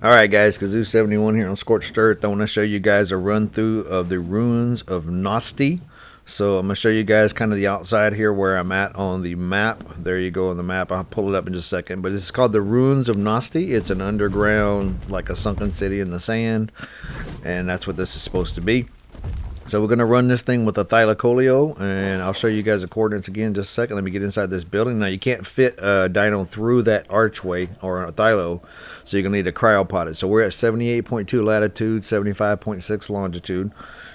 Alright guys, Kazoo71 here on Scorched Earth. I want to show you guys a run through of the Ruins of Nosti. So I'm going to show you guys kind of the outside here where I'm at on the map. There you go on the map. I'll pull it up in just a second. But it's called the Ruins of Nosti. It's an underground, like a sunken city in the sand. And that's what this is supposed to be. So we're going to run this thing with a thylacoleo, and I'll show you guys the coordinates again in just a second. Let me get inside this building. Now you can't fit a dino through that archway or a thylo, so you're going to need a cryopod it. So we're at 78.2 latitude, 75.6 longitude.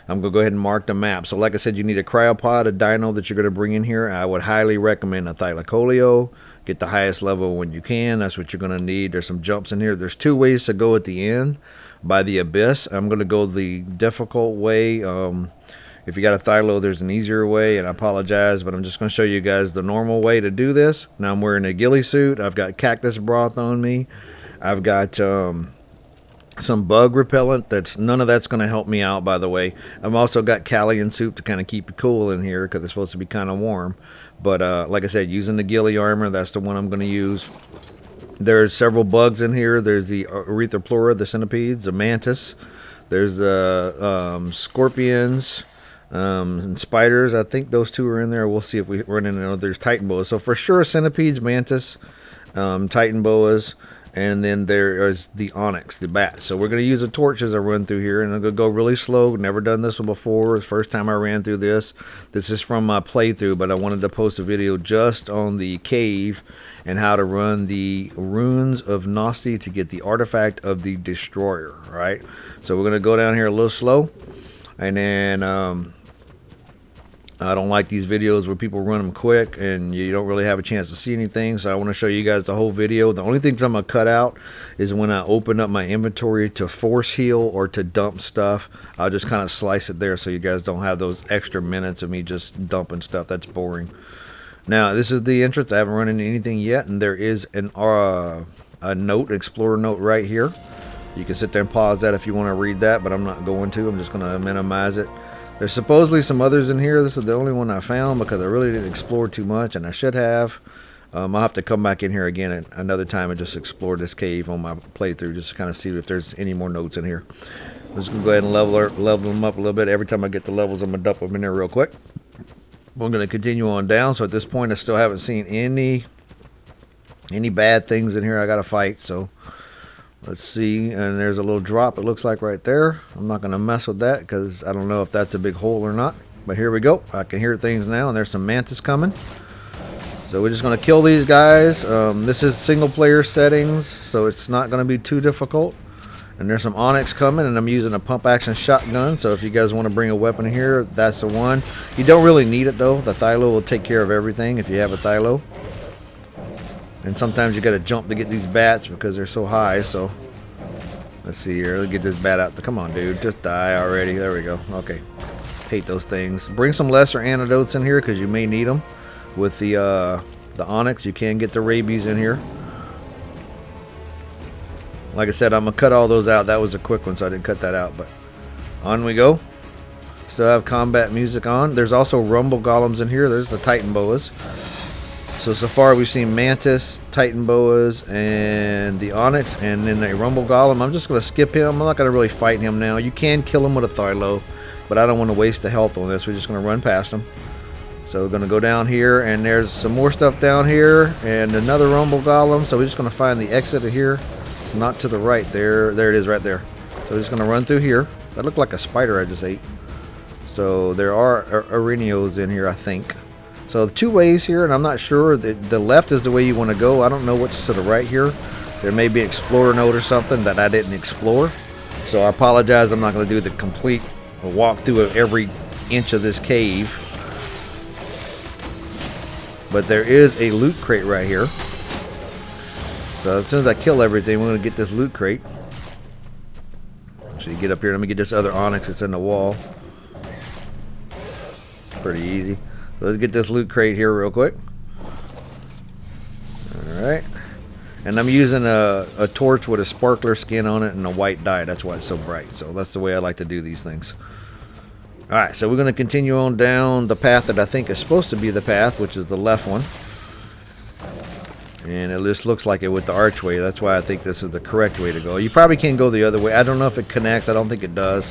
I'm going to go ahead and mark the map. So like I said, you need a cryopod, a dino that you're going to bring in here. I would highly recommend a thylacoleo. Get the highest level when you can. That's what you're going to need. There's some jumps in here. There's two ways to go at the end. By the abyss, I'm going to go the difficult way. If you got a thylo, there's an easier way, and I apologize, but I'm just going to show you guys the normal way to do this. Now I'm wearing a ghillie suit. I've got cactus broth on me. I've got some bug repellent. None of that's going to help me out, by the way. I've also got Callian soup to kind of keep it cool in here because it's supposed to be kind of warm. But like I said, using the ghillie armor, that's the one I'm going to use. There's several bugs in here. There's the erythroplura, the centipedes, the mantis. There's the scorpions and spiders. I think those two are in there. We'll see if we run into there's titan boas. So for sure, centipedes, mantis, titan boas, and then there is the onyx, the bat. So we're going to use a torch as I run through here, and I'm going to go really slow. Never done this one before. First time I ran through this. This is from my playthrough, but I wanted to post a video just on the cave and how to run the Ruins of Nosti to get the artifact of the destroyer, right? So we're going to go down here a little slow, and then I don't like these videos where people run them quick and you don't really have a chance to see anything, so I want to show you guys the whole video. The only things I'm going to cut out is when I open up my inventory to force heal or to dump stuff. I'll just kind of slice it there so you guys don't have those extra minutes of me just dumping stuff. That's boring. Now this is the entrance. I haven't run into anything yet, and there is a note, explorer note right here. You can sit there and pause that if you want to read that, but I'm not going to. I'm just going to minimize it. There's supposedly some others in here. This is the only one I found because I really didn't explore too much, and I should have. I'll have to come back in here again at another time and just explore this cave on my playthrough just to kind of see if there's any more notes in here. I'm just going to go ahead and level them up a little bit. Every time I get the levels, I'm going to dump them in there real quick. We're going to continue on down. So at this point, I still haven't seen any bad things in here I got to fight. So let's see. And there's a little drop, it looks like, right there. I'm not going to mess with that because I don't know if that's a big hole or not. But here we go. I can hear things now, and there's some mantis coming. So we're just going to kill these guys. This is single player settings, so it's not going to be too difficult. And there's some onyx coming, and I'm using a pump action shotgun. So if you guys want to bring a weapon here, that's the one. You don't really need it though. The thylo will take care of everything if you have a thylo. And sometimes you got to jump to get these bats because they're so high. So let's see here. Let's get this bat out. Come on, dude. Just die already. There we go. Okay. Hate those things. Bring some lesser antidotes in here because you may need them. With the onyx, you can get the rabies in here. Like I said, I'm going to cut all those out. That was a quick one, so I didn't cut that out. But on we go. Still have combat music on. There's also rumble golems in here. There's the titan boas. So far we've seen mantis, titan boas, and the onyx, and then a rumble golem. I'm just going to skip him. I'm not going to really fight him now. You can kill him with a thylo, but I don't want to waste the health on this. We're just going to run past him. So we're going to go down here, and there's some more stuff down here, and another rumble golem. So we're just going to find the exit of here. It's not to the right there. There it is right there. So we're just going to run through here. That looked like a spider I just ate. So there are araneos in here, I think. So the two ways here, and I'm not sure. The left is the way you want to go. I don't know what's to the right here. There may be an explorer note or something that I didn't explore. So I apologize. I'm not going to do the complete walkthrough of every inch of this cave. But there is a loot crate right here. So as soon as I kill everything, we're going to get this loot crate. So you get up here. Let me get this other onyx that's in the wall. Pretty easy. So let's get this loot crate here real quick. Alright. And I'm using a torch with a sparkler skin on it and a white dye. That's why it's so bright. So that's the way I like to do these things. Alright, so we're going to continue on down the path that I think is supposed to be the path, which is the left one. And it just looks like it with the archway. That's why I think this is the correct way to go. You probably can go the other way. I don't know if it connects. I don't think it does.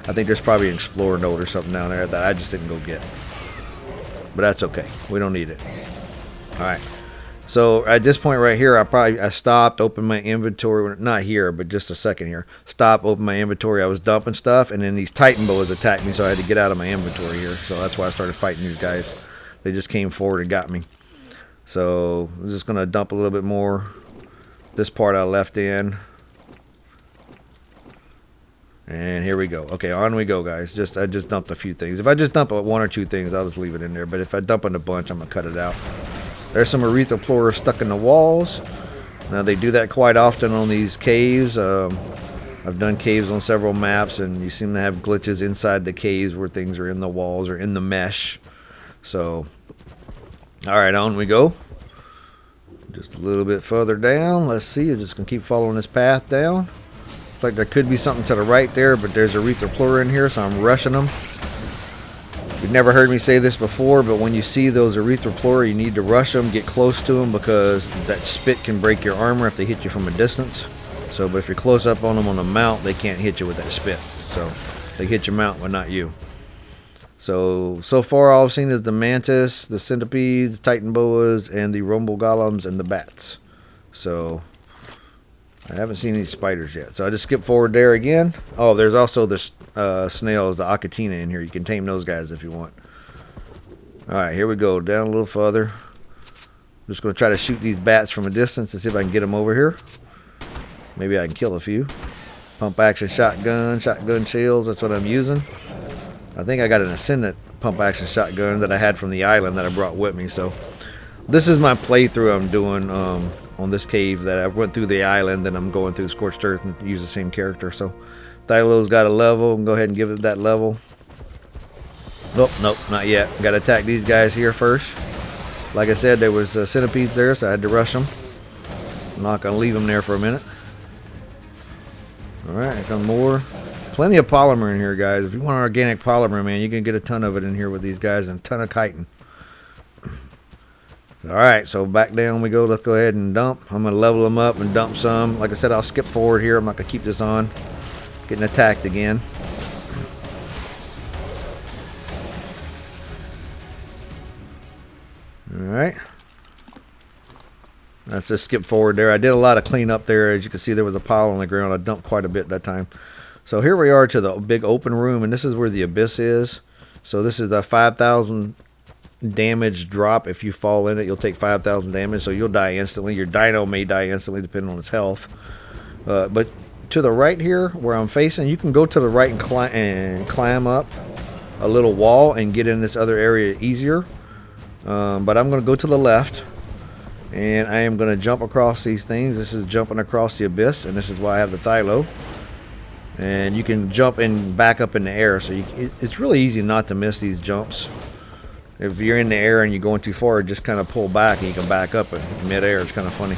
I think there's probably an explorer node or something down there that I just didn't go get. But that's okay. We don't need it. Alright. So at this point right here, I stopped, opened my inventory. Not here, but just a second here. Stop, open my inventory. I was dumping stuff, and then these Titan boas attacked me, so I had to get out of my inventory here. So that's why I started fighting these guys. They just came forward and got me. So I'm just going to dump a little bit more. This part I left in. And here we go. Okay, on we go, guys. I just dumped a few things. If I just dump one or two things, I'll just leave it in there. But if I dump in a bunch, I'm going to cut it out. There's some erythroplora stuck in the walls. Now, they do that quite often on these caves. I've done caves on several maps, and you seem to have glitches inside the caves where things are in the walls or in the mesh. So, alright, on we go. Just a little bit further down. Let's see. I'm just going to keep following this path down. Looks like there could be something to the right there, but there's erythroplora in here, so I'm rushing them. You've never heard me say this before, but when you see those erythroplora, you need to rush them, get close to them, because that spit can break your armor if they hit you from a distance. So, but if you're close up on them on a mount, they can't hit you with that spit. So, they hit your mount, but not you. So far all I've seen is the mantis, the centipedes, titan boas, and the rumble golems and the bats. So, I haven't seen any spiders yet. So I just skip forward there again. Oh, there's also the snails, the Achatina in here. You can tame those guys if you want. Alright, here we go. Down a little further. I'm just going to try to shoot these bats from a distance and see if I can get them over here. Maybe I can kill a few. Pump action shotgun, shotgun shells. That's what I'm using. I think I got an Ascendant pump action shotgun that I had from the island that I brought with me. So this is my playthrough I'm doing on this cave that I went through the island, and I'm going through Scorched Earth and use the same character. So Thylo's got a level. I'm going to go ahead and give it that level. Nope, not yet. Got to attack these guys here first. Like I said, there was centipedes there, so I had to rush them. I'm not going to leave them there for a minute. Alright, here come more. Plenty of polymer in here, guys. If you want organic polymer, man, you can get a ton of it in here with these guys, and a ton of chitin. Alright, so back down we go. Let's go ahead and dump. I'm going to level them up and dump some. Like I said, I'll skip forward here. I'm not going to keep this on. Getting attacked again. Alright. Let's just skip forward there. I did a lot of cleanup there. As you can see, there was a pile on the ground. I dumped quite a bit that time. So here we are to the big open room, and this is where the abyss is. So this is a 5,000 damage drop. If you fall in it, you'll take 5,000 damage, so you'll die instantly. Your dino may die instantly depending on its health. But to the right here, where I'm facing, you can go to the right and climb up a little wall and get in this other area easier. But I'm going to go to the left, and I am going to jump across these things. This is jumping across the abyss, and this is why I have the Thylo. And you can jump and back up in the air, so it's really easy not to miss these jumps. If you're in the air and you're going too far, just kind of pull back and you can back up in mid-air. It's kind of funny.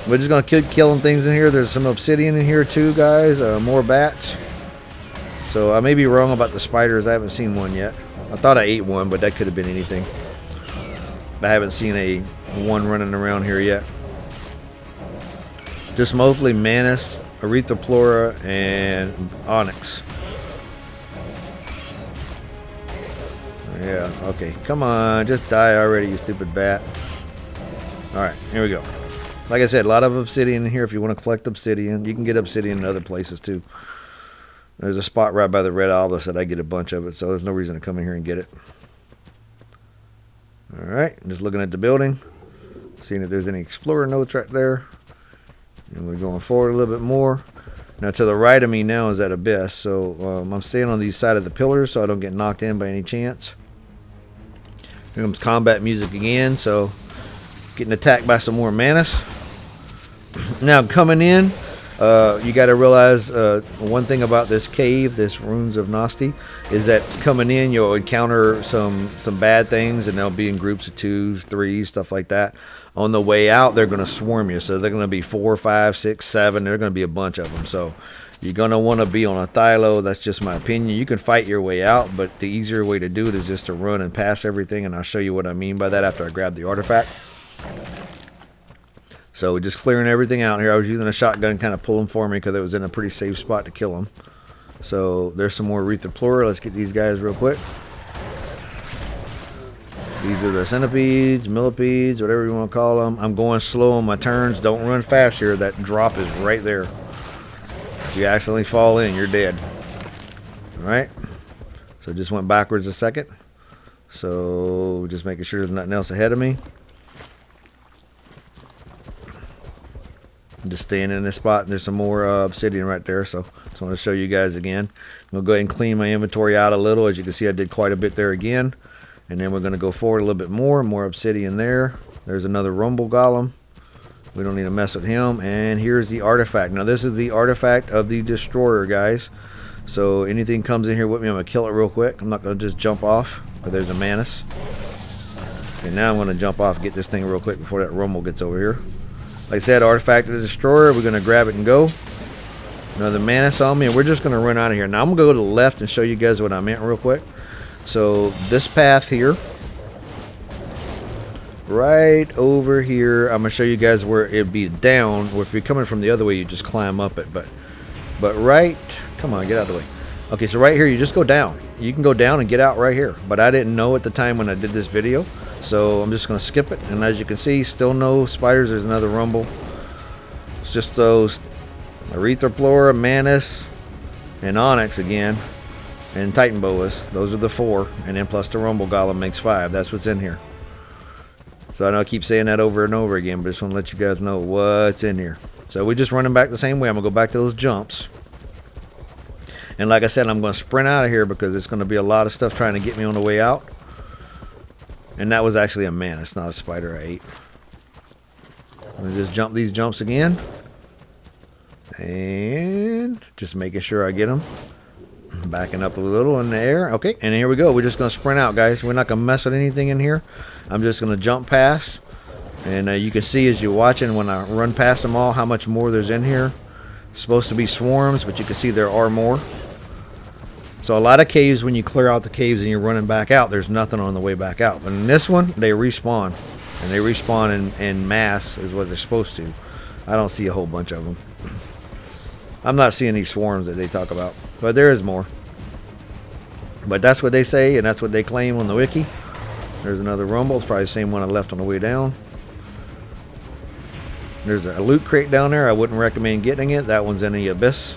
We're just going to keep killing things in here. There's some obsidian in here too, guys. More bats. So I may be wrong about the spiders. I haven't seen one yet. I thought I ate one, but that could have been anything. I haven't seen a one running around here yet. Just mostly mantis, erythroplora, and onyx. Yeah, okay. Come on, just die already, you stupid bat. Alright, here we go. Like I said, a lot of obsidian in here. If you want to collect obsidian, you can get obsidian in other places too. There's a spot right by the red obelisk that I get a bunch of it, so there's no reason to come in here and get it. Alright, just looking at the building, seeing if there's any explorer notes right there. And we're going forward a little bit more. Now to the right of me now is that abyss, so I'm staying on the side of the pillars so I don't get knocked in by any chance. Here comes combat music again, so getting attacked by some more mantis. Now coming in, you got to realize one thing about this cave, this Ruins of Nosti, is that coming in you'll encounter some bad things, and they'll be in groups of 2s, 3s, stuff like that. On the way out, they're going to swarm you, so they're going to be 4, 5, 6, 7. They're going to be a bunch of them. So you're going to want to be on a Thylo. That's just my opinion. You can fight your way out, but the easier way to do it is just to run and pass everything, and I'll show you what I mean by that after I grab the artifact. So we're just clearing everything out here. I was using a shotgun, kind of pull them for me because it was in a pretty safe spot to kill them. So there's some more Arethoplura. Let's get these guys real quick. These are the centipedes, millipedes, whatever you want to call them. I'm going slow on my turns. Don't run fast here. That drop is right there. If you accidentally fall in, you're dead. Alright. So just went backwards a second. So just making sure there's nothing else ahead of me. Just staying in this spot. There's some more obsidian right there, so just want to show you guys again. I'm going to go ahead and clean my inventory out a little. As you can see, I did quite a bit there again. And then we're going to go forward a little bit more obsidian there. There's another rumble golem. We don't need to mess with him. And here's the artifact. Now this is the artifact of the destroyer, guys. So anything comes in here with me, I'm going to kill it real quick. I'm not going to just jump off, but there's a manus. And now I'm going to jump off, get this thing real quick before that rumble gets over here. Like I said, artifact of the destroyer. We're going to grab it and go. Another manus on me, and we're just going to run out of here. Now I'm going to go to the left and show you guys what I meant real quick. So this path here, right over here, I'm going to show you guys where it'd be down, or if you're coming from the other way, you just climb up it. But right, come on, get out of the way. Okay, so right here, you just go down. You can go down and get out right here. But I didn't know at the time when I did this video, so I'm just going to skip it. And as you can see, still no spiders. There's another rumble. It's just those Arethoplura, manus, and onyx again. And titan boas. Those are the 4, and then plus the rumble golem makes 5. That's what's in here. So I know I keep saying that over and over again, but I just want to let you guys know what's in here. So we're just running back the same way. I'm gonna go back to those jumps, and like I said, I'm gonna sprint out of here because it's gonna be a lot of stuff trying to get me on the way out. And that was actually a manus, not a spider I ate. I'm gonna just jump these jumps again, and just making sure I get them. Backing up a little in the air. Okay, and here we go. We're just going to sprint out, guys. We're not going to mess with anything in here. I'm just going to jump past. And you can see as you're watching when I run past them all how much more there's in here. It's supposed to be swarms, but you can see there are more. So a lot of caves, when you clear out the caves and you're running back out, there's nothing on the way back out. But in this one, they respawn. And they respawn in mass is what they're supposed to. I don't see a whole bunch of them. I'm not seeing these swarms that they talk about, but there is more. But that's what they say, and that's what they claim on the wiki. There's another rumble. It's probably the same one I left on the way down. There's a loot crate down there. I wouldn't recommend getting it. That one's in the abyss.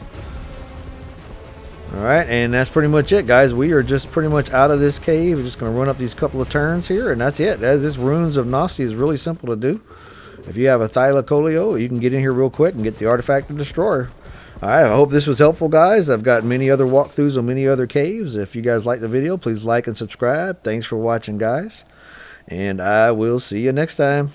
Alright, and that's pretty much it, guys. We are just pretty much out of this cave. We're just going to run up these couple of turns here, and that's it. This Ruins of Nosti is really simple to do. If you have a Thylacoleo, you can get in here real quick and get the artifact of destroyer. Alright, I hope this was helpful, guys. I've got many other walkthroughs on many other caves. If you guys like the video, please like and subscribe. Thanks for watching, guys. And I will see you next time.